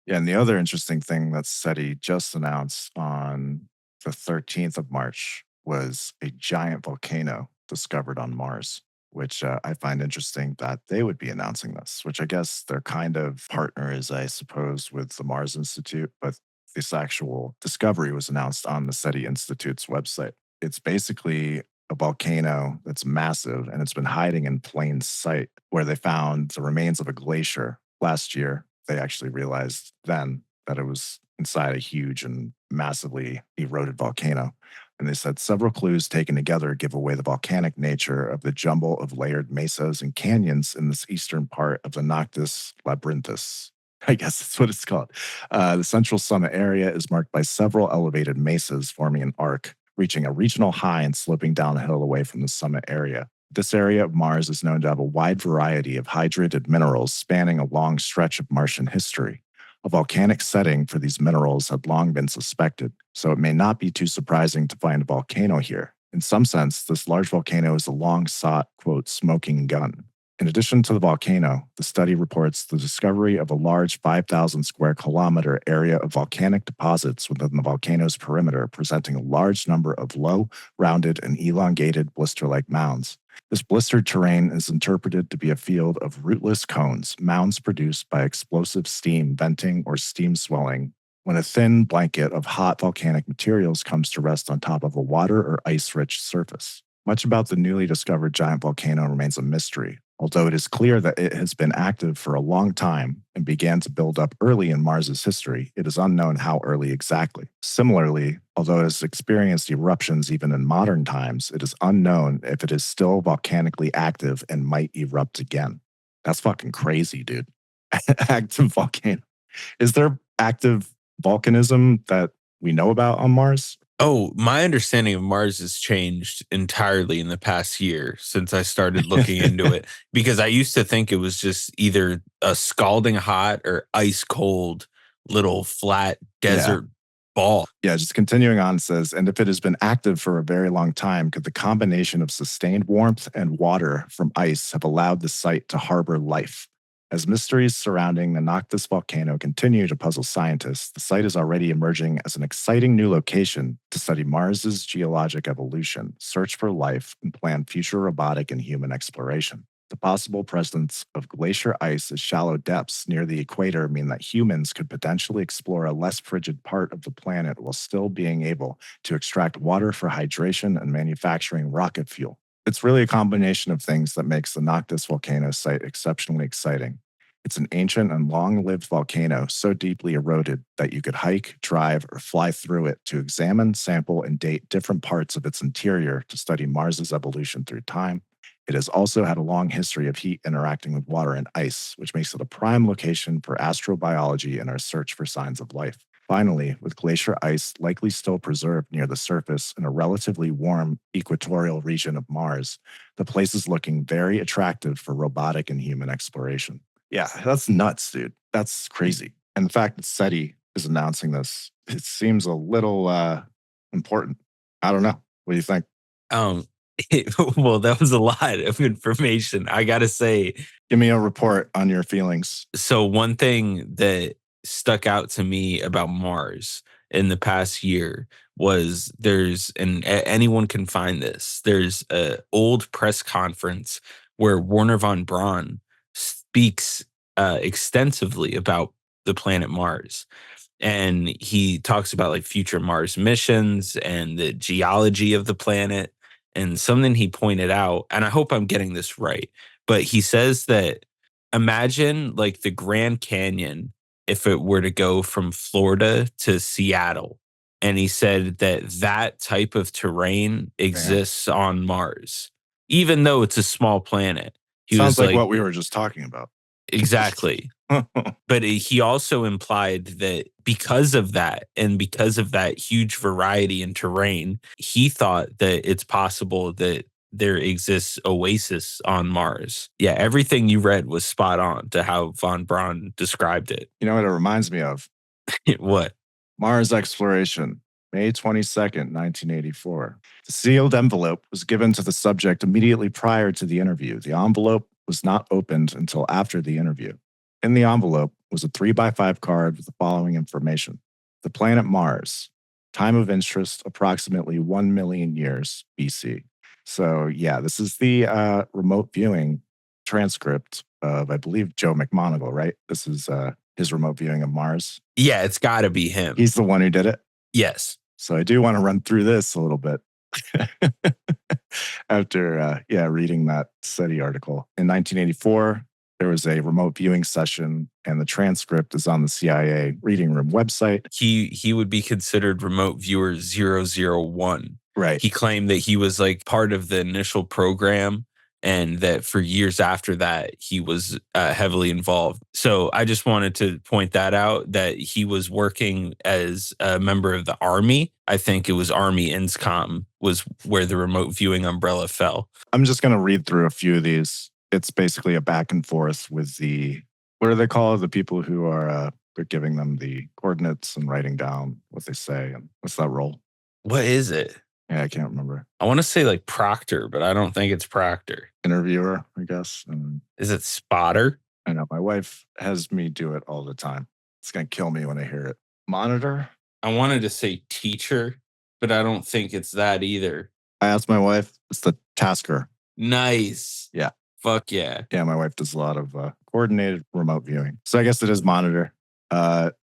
Yeah, and the other interesting thing that SETI just announced on the 13th of March was a giant volcano discovered on Mars, which I find interesting that they would be announcing this, which I guess their kind of partner is, I suppose, with the Mars Institute, but this actual discovery was announced on the SETI Institute's website. It's basically a volcano that's massive, and it's been hiding in plain sight, where they found the remains of a glacier last year. They actually realized then that it was inside a huge and massively eroded volcano. And they said several clues taken together give away the volcanic nature of the jumble of layered mesas and canyons in this eastern part of the Noctis Labyrinthus. I guess that's what it's called. The central summit area is marked by several elevated mesas forming an arc, reaching a regional high and sloping downhill away from the summit area. This area of Mars is known to have a wide variety of hydrated minerals spanning a long stretch of Martian history. A volcanic setting for these minerals had long been suspected, so it may not be too surprising to find a volcano here. In some sense, this large volcano is a long-sought, quote, smoking gun. In addition to the volcano, the study reports the discovery of a large 5,000 square kilometer area of volcanic deposits within the volcano's perimeter, presenting a large number of low, rounded, and elongated blister-like mounds. This blistered terrain is interpreted to be a field of rootless cones, mounds produced by explosive steam venting or steam swelling when a thin blanket of hot volcanic materials comes to rest on top of a water or ice-rich surface. Much about the newly discovered giant volcano remains a mystery. Although it is clear that it has been active for a long time and began to build up early in Mars's history, it is unknown how early exactly. Similarly, although it has experienced eruptions even in modern times, it is unknown if it is still volcanically active and might erupt again. That's fucking crazy, dude. Active volcano. Is there active volcanism that we know about on Mars? Oh, my understanding of Mars has changed entirely in the past year since I started looking into it because I used to think it was just either a scalding hot or ice cold little flat Yeah. desert ball. Yeah, just continuing on, it says, and if it has been active for a very long time, could the combination of sustained warmth and water from ice have allowed the site to harbor life? As mysteries surrounding the Noctis volcano continue to puzzle scientists, the site is already emerging as an exciting new location to study Mars's geologic evolution, search for life, and plan future robotic and human exploration. The possible presence of glacier ice at shallow depths near the equator mean that humans could potentially explore a less frigid part of the planet while still being able to extract water for hydration and manufacturing rocket fuel. It's really a combination of things that makes the Noctis volcano site exceptionally exciting. It's an ancient and long lived volcano so deeply eroded that you could hike, drive, or fly through it to examine, sample, and date different parts of its interior to study Mars's evolution through time. It has also had a long history of heat interacting with water and ice, which makes it a prime location for astrobiology and our search for signs of life. Finally, with glacier ice likely still preserved near the surface in a relatively warm equatorial region of Mars, the place is looking very attractive for robotic and human exploration. Yeah, that's nuts, dude. That's crazy. And the fact that SETI is announcing this, it seems a little important. I don't know. What do you think? Um, well, that was a lot of information. I gotta say, Give me a report on your feelings. so one thing that stuck out to me about Mars in the past year was anyone can find this. There's a old press conference where Warner von Braun speaks extensively about the planet Mars. And he talks about like future Mars missions and the geology of the planet. And something he pointed out, and I hope I'm getting this right, but he says that imagine like the Grand Canyon if it were to go from Florida to Seattle. And he said that that type of terrain Damn. exists on Mars, even though it's a small planet. He Sounds was like like, what we were just talking about. exactly. But he also implied that because of that and because of that huge variety in terrain, he thought that it's possible that there exists oasis on Mars. Yeah, everything you read was spot on to how von Braun described it. You know what it reminds me of? What? Mars exploration, May 22nd, 1984. The sealed envelope was given to the subject immediately prior to the interview. The envelope was not opened until after the interview. In the envelope was a 3x5 card with the following information: the planet Mars, time of interest approximately 1 million years BC. So, yeah, this is the remote viewing transcript of, I believe, Joe McMoneagle, right? This is his remote viewing of Mars. Yeah, it's got to be him. He's the one who did it. Yes. So I do want to run through this a little bit. After reading that SETI article. In 1984, there was a remote viewing session, and the transcript is on the CIA reading room website. He would be considered remote viewer 001. Right. He claimed that he was like part of the initial program and that for years after that, he was heavily involved. So I just wanted to point that out, that he was working as a member of the Army. I think it was Army INSCOM was where the remote viewing umbrella fell. I'm just going to read through a few of these. It's basically a back and forth with what do they call the people who are they're giving them the coordinates and writing down what they say. And what's that role? What is it? Yeah, I can't remember. I want to say like Proctor, but I don't think it's Proctor. Interviewer, I guess. And is it Spotter? I know. My wife has me do it all the time. It's going to kill me when I hear it. Monitor? I wanted to say teacher, but I don't think it's that either. I asked my wife. It's the tasker. Nice. Yeah. Fuck yeah. Yeah, my wife does a lot of coordinated remote viewing. So I guess it is monitor.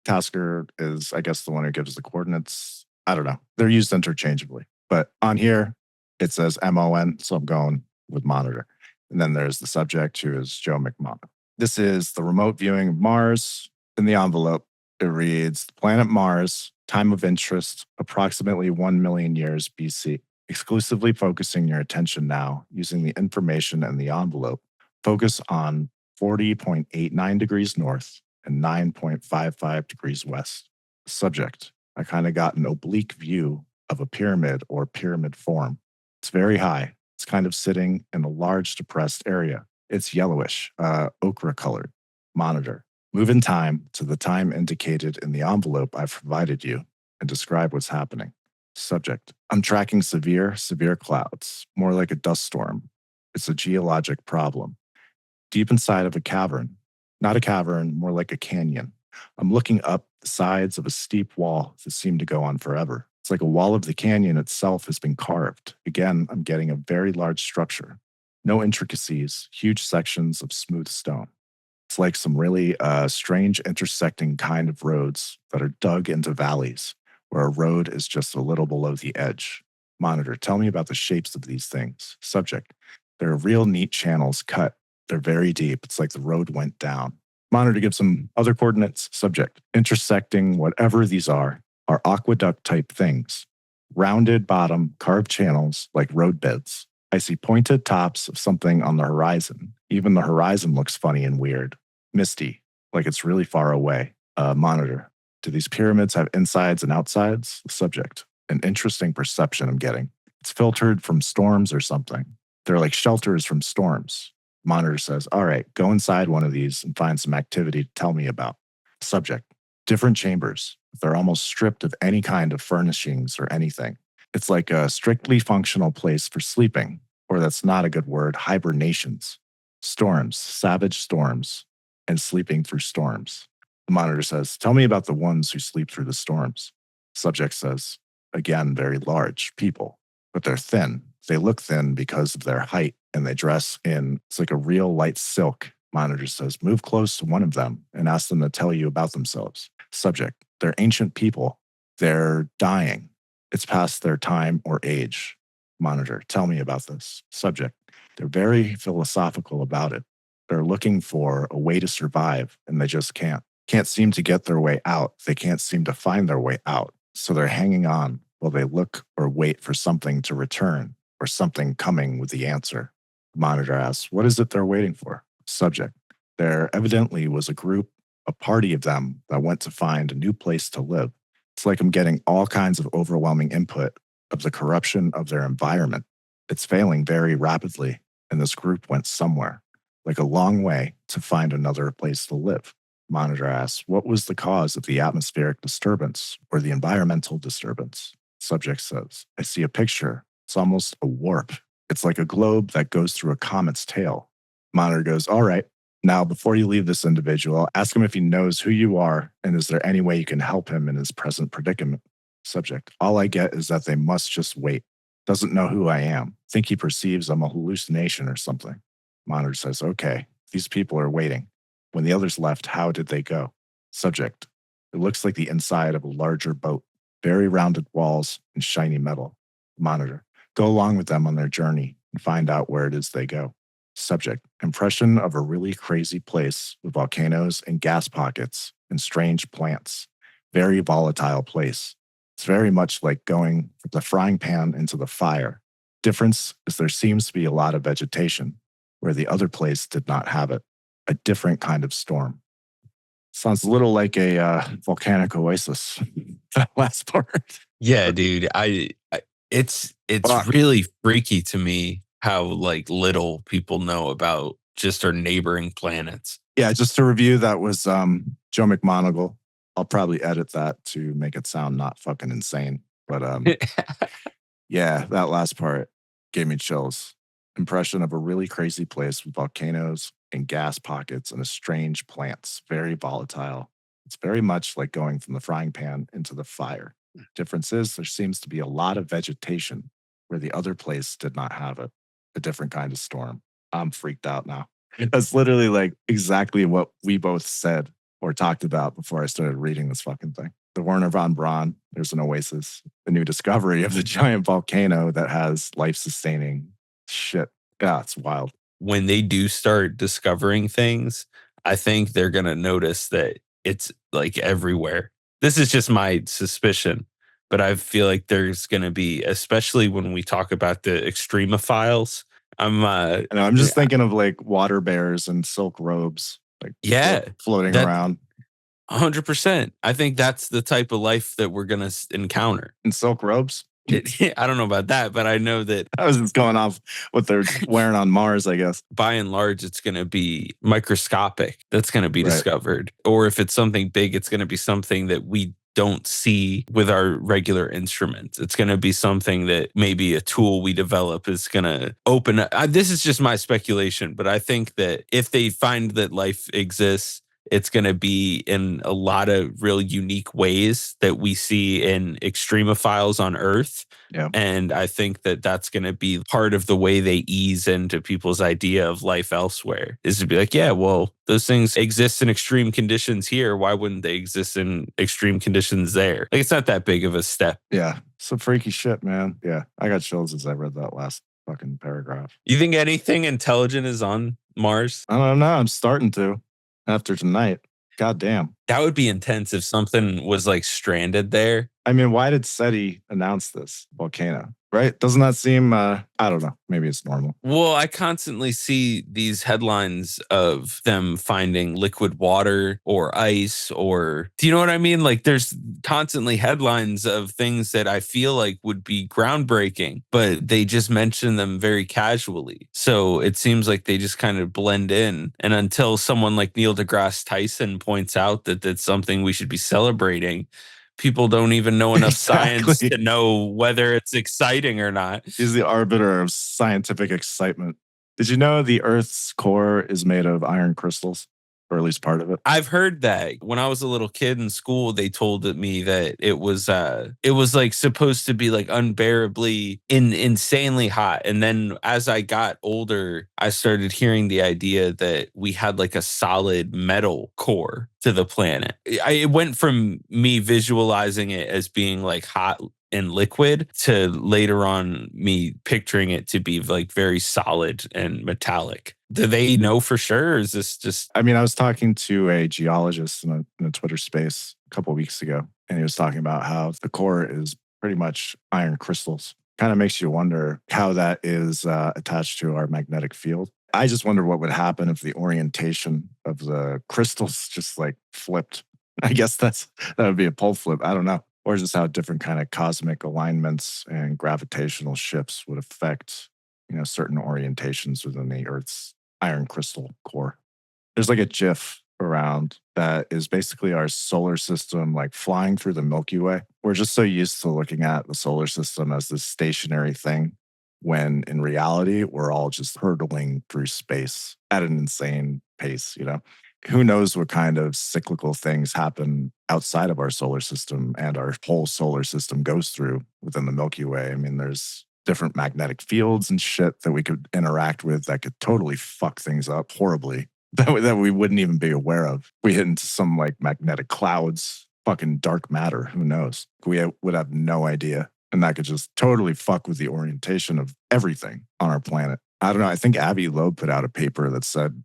Tasker is, I guess, the one who gives the coordinates. I don't know. They're used interchangeably. But on here, it says MON, so I'm going with monitor. And then there's the subject, who is Joe McMoneagle. This is the remote viewing of Mars. In the envelope, it reads, planet Mars, time of interest, approximately 1 million years BC. Exclusively focusing your attention now using the information in the envelope. Focus on 40.89 degrees north and 9.55 degrees west. Subject, I kind of got an oblique view of a pyramid or pyramid form. It's very high. It's kind of sitting in a large depressed area. It's yellowish, ochre colored. Monitor. Move in time to the time indicated in the envelope I've provided you and describe what's happening. Subject. I'm tracking severe clouds, more like a dust storm. It's a geologic problem. Deep inside of a cavern. Not a cavern, more like a canyon. I'm looking up the sides of a steep wall that seem to go on forever. It's like a wall of the canyon itself has been carved. Again, I'm getting a very large structure. No intricacies, huge sections of smooth stone. It's like some really strange intersecting kind of roads that are dug into valleys where a road is just a little below the edge. Monitor, tell me about the shapes of these things. Subject, there are real neat channels cut. They're very deep. It's like the road went down. Monitor gives some other coordinates. Subject, intersecting whatever these are aqueduct type things. Rounded bottom, carved channels like road beds. I see pointed tops of something on the horizon. Even the horizon looks funny and weird. Misty, like it's really far away. Monitor, do these pyramids have insides and outsides? Subject, an interesting perception I'm getting. It's filtered from storms or something. They're like shelters from storms. Monitor says, all right, go inside one of these and find some activity to tell me about. Subject, different chambers. They're almost stripped of any kind of furnishings or anything. It's like a strictly functional place for sleeping, or that's not a good word, hibernations. Storms, savage storms, and sleeping through storms. The monitor says, tell me about the ones who sleep through the storms. Subject says, again, very large people, but they're thin. They look thin because of their height, and they dress in, it's like a real light silk. Monitor says, move close to one of them and ask them to tell you about themselves. Subject, they're ancient people. They're dying. It's past their time or age. Monitor, tell me about this. Subject, they're very philosophical about it. They're looking for a way to survive, and they just can't. Can't seem to get their way out. They can't seem to find their way out. So they're hanging on while they look or wait for something to return or something coming with the answer. Monitor asks, what is it they're waiting for? Subject, there evidently was a party of them that went to find a new place to live. It's like I'm getting all kinds of overwhelming input of the corruption of their environment. It's failing very rapidly, and this group went somewhere, like a long way, to find another place to live. Monitor asks, what was the cause of the atmospheric disturbance or the environmental disturbance? Subject says, I see a picture. It's almost a warp. It's like a globe that goes through a comet's tail. Monitor goes, all right, now before you leave this individual, ask him if he knows who you are and is there any way you can help him in his present predicament. Subject, all I get is that they must just wait. Doesn't know who I am. Think he perceives I'm a hallucination or something. Monitor says, okay, these people are waiting. When the others left, how did they go? Subject, it looks like the inside of a larger boat, very rounded walls and shiny metal. Monitor, go along with them on their journey and find out where it is they go. Subject, impression of a really crazy place with volcanoes and gas pockets and strange plants. Very volatile place. It's very much like going from the frying pan into the fire. Difference is there seems to be a lot of vegetation, where the other place did not have it. A different kind of storm. Sounds a little like a volcanic oasis. That last part. Yeah, dude. It's Fuck. really freaky to me how like little people know about just our neighboring planets. Yeah, just to review, that was Joe McMoneagle. I'll probably edit that to make it sound not fucking insane. But yeah, that last part gave me chills. Impression of a really crazy place with volcanoes and gas pockets and a strange plants, very volatile. It's very much like going from the frying pan into the fire. Difference is there seems to be a lot of vegetation where the other place did not have it. A different kind of storm. I'm freaked out now. That's literally like exactly what we both said or talked about before I started reading this fucking thing. The Werner von Braun, there's an oasis, the new discovery of the giant volcano that has life sustaining shit. Yeah, it's wild. when they do start discovering things, I think they're going to notice that it's like everywhere. This is just my suspicion, but I feel like there's going to be, especially when we talk about the extremophiles. I'm just thinking of like water bears and silk robes, like yeah, floating that around 100%. I think that's the type of life that we're going to encounter. in silk robes. I don't know about that, but I know that I was just going off what they're wearing on Mars, I guess. by and large, it's going to be microscopic that's going to be Right. discovered. Or if it's something big, it's going to be something that we don't see with our regular instruments. It's going to be something that maybe a tool we develop is going to open up. This is just my speculation, but I think that if they find that life exists, it's going to be in a lot of real unique ways that we see in extremophiles on Earth. Yeah. And I think that that's going to be part of the way they ease into people's idea of life elsewhere, is to be like, yeah, well, those things exist in extreme conditions here. Why wouldn't they exist in extreme conditions there? Like, it's not that big of a step. Yeah. Some freaky shit, man. Yeah. I got chills as I read that last fucking paragraph. You think anything intelligent is on Mars? I don't know. I'm starting to after tonight. God damn. That would be intense if something was like stranded there. I mean, why did SETI announce this volcano? Right? Doesn't that seem, I don't know. Maybe it's normal. Well, I constantly see these headlines of them finding liquid water or ice, or do you know what I mean? Like, there's constantly headlines of things that I feel like would be groundbreaking, but they just mention them very casually. So it seems like they just kind of blend in. And until someone like Neil deGrasse Tyson points out that that's something we should be celebrating, people don't even know enough science to know whether it's exciting or not. He's the arbiter of scientific excitement. Did you know the Earth's core is made of iron crystals? Or at least part of it. I've heard that. When I was a little kid in school, they told me that it was like supposed to be like unbearably insanely hot. And then as I got older, I started hearing the idea that we had like a solid metal core to the planet. It went from me visualizing it as being like hot and liquid to later on me picturing it to be like very solid and metallic. Do they know for sure? Or is this just... I mean, I was talking to a geologist in a Twitter space a couple of weeks ago, and he was talking about how the core is pretty much iron crystals. Kind of makes you wonder how that is attached to our magnetic field. I just wonder what would happen if the orientation of the crystals just like flipped. I guess that would be a pole flip. I don't know. Or just how different kind of cosmic alignments and gravitational shifts would affect, certain orientations within the Earth's iron crystal core. There's like a GIF around that is basically our solar system like flying through the Milky Way. We're just so used to looking at the solar system as this stationary thing, when in reality, we're all just hurtling through space at an insane pace, Who knows what kind of cyclical things happen outside of our solar system and our whole solar system goes through within the Milky Way. I mean, there's different magnetic fields and shit that we could interact with that could totally fuck things up horribly that we wouldn't even be aware of. We hit into some like magnetic clouds, fucking dark matter. Who knows? We would have no idea. And that could just totally fuck with the orientation of everything on our planet. I don't know. I think Avi Loeb put out a paper that said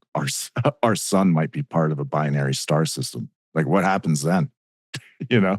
our sun might be part of a binary star system. Like, what happens then?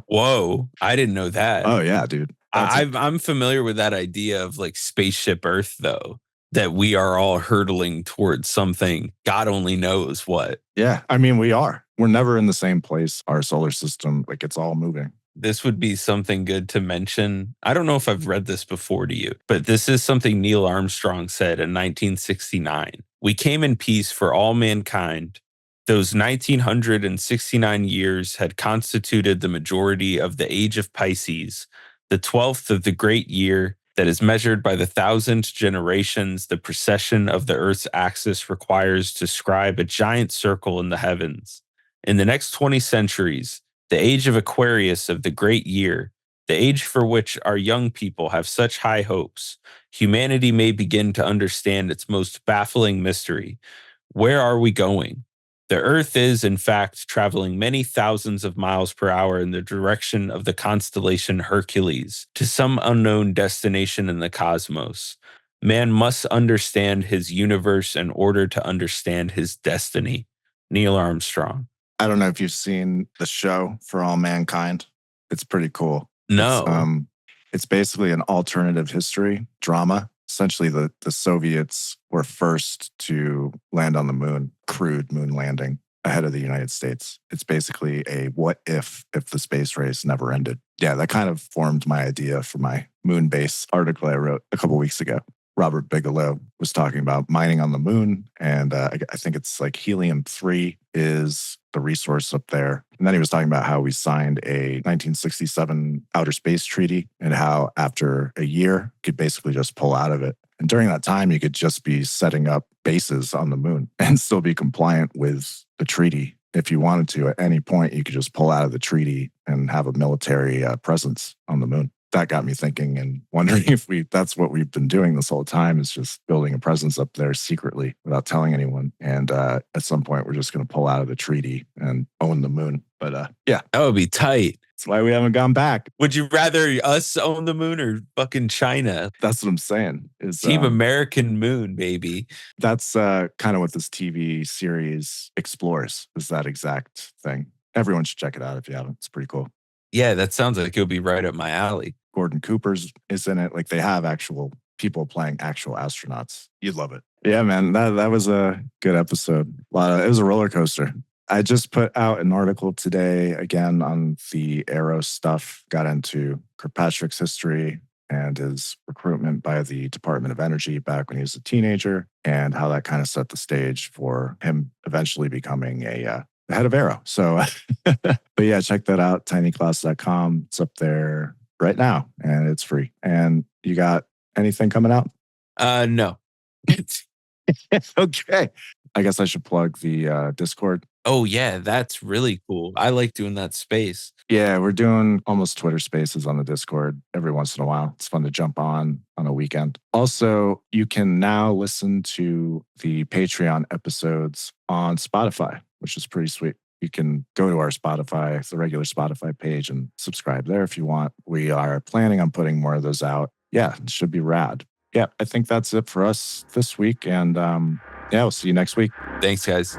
Whoa, I didn't know that. Oh yeah, dude. I'm familiar with that idea of like spaceship Earth, though, that we are all hurtling towards something God only knows what. Yeah, I mean, we are. We're never in the same place. Our solar system, like, it's all moving. This would be something good to mention. I don't know if I've read this before to you, but this is something Neil Armstrong said in 1969. We came in peace for all mankind. Those 1969 years had constituted the majority of the age of Pisces, the 12th of the great year that is measured by the 1,000 generations the precession of the Earth's axis requires to scribe a giant circle in the heavens. In the next 20 centuries, the age of Aquarius of the great year, the age for which our young people have such high hopes, humanity may begin to understand its most baffling mystery. Where are we going? The Earth is, in fact, traveling many thousands of miles per hour in the direction of the constellation Hercules to some unknown destination in the cosmos. Man must understand his universe in order to understand his destiny. Neil Armstrong. I don't know if you've seen the show For All Mankind. It's pretty cool. No. It's basically an alternative history drama. Essentially, the Soviets were first to land on the moon, crewed moon landing ahead of the United States. It's basically a what if the space race never ended. Yeah, that kind of formed my idea for my moon base article I wrote a couple weeks ago. Robert Bigelow was talking about mining on the moon, and I think it's like helium-3 is the resource up there. And then he was talking about how we signed a 1967 outer space treaty and how after a year, you could basically just pull out of it. And during that time, you could just be setting up bases on the moon and still be compliant with the treaty. If you wanted to, at any point, you could just pull out of the treaty and have a military presence on the moon. That got me thinking and wondering if that's what we've been doing this whole time, is just building a presence up there secretly without telling anyone. And at some point, we're just going to pull out of the treaty and own the moon. But yeah, That would be tight. that's why we haven't gone back. Would you rather us own the moon or fucking China? That's what I'm saying. Is Team American Moon, baby. that's kind of what this TV series explores, is that exact thing. Everyone should check it out if you haven't. It's pretty cool. Yeah, that sounds like it'll be right up my alley. Gordon Cooper's is in it. Like, they have actual people playing actual astronauts. You'd love it. Yeah, man, that was a good episode. It was a roller coaster. I just put out an article today again on the Aero stuff. Got into Kirkpatrick's history and his recruitment by the Department of Energy back when he was a teenager, and how that kind of set the stage for him eventually becoming the head of Aero. So, but yeah, check that out, tinyclass.com. It's up there right now and it's free. And you got anything coming out? No. Okay. I guess I should plug the Discord. Oh, yeah, that's really cool. I like doing that space. Yeah, we're doing almost Twitter spaces on the Discord every once in a while. It's fun to jump on a weekend. Also, you can now listen to the Patreon episodes on Spotify, which is pretty sweet. You can go to our Spotify, the regular Spotify page, and subscribe there if you want. We are planning on putting more of those out. Yeah, it should be rad. Yeah, I think that's it for us this week. And yeah, we'll see you next week. Thanks, guys.